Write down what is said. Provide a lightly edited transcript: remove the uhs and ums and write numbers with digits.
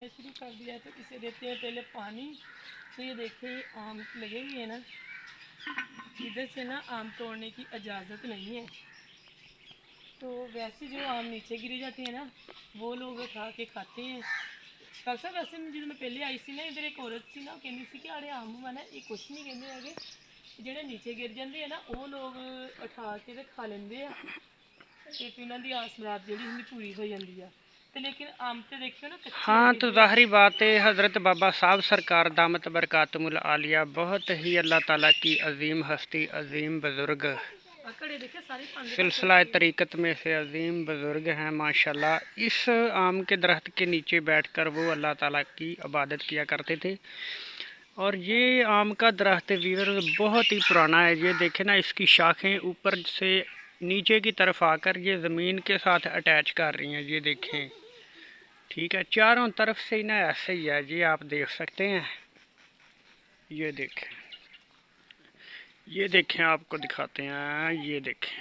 शुरू कर दिया है तो इसे देते हैं पहले पानी। तो ये देखिए ये आम लगे हुए हैं ना, इधर से ना आम तोड़ने की इजाज़त नहीं है। तो वैसे जो आम नीचे गिरे जाते हैं ना वो लोग उठा के खाते हैं। डॉक्टर साहब वैसे जो मैं पहले आई सी ना इधर एक औरत सी ना कहती सी कि आड़े आम है ना ये कुछ नहीं कहते है ਜਿਹੜੇ नीचे गिर जाते हैं ना वो लोग उठा के ते खा लेंगे आ ते फिर उन्होंने आस मुराद जी पूरी हो जाती है। तो लेकिन आम तो देखियो ना कच्चे हाँ, लगे तो हुए ज़ाहिरी बात है हज़रत बाबा साहब सरकार दामत बरकातुमुल आलिया बहुत ही अल्लाह ताला की अजीम हस्ती, अजीम बुज़ुर्ग, कड़े देखे सारे पांदे पासे सिलसिला तरीक़त में से अजीम बुज़ुर्ग हैं माशाल्लाह। इस आम के दरख्त के नीचे बैठकर वो अल्लाह ताला की इबादत किया करते थे। और ये आम का दरख्त वीवर बहुत ही पुराना है। ये देखें ना, इसकी शाखें ऊपर से नीचे की तरफ आकर ये ज़मीन के साथ अटैच कर रही हैं। ये देखें, ठीक है, चारों तरफ से ना ऐसे ही है। ये आप देख सकते हैं, ये देखें, ये देखें, आपको दिखाते हैं, ये देखें।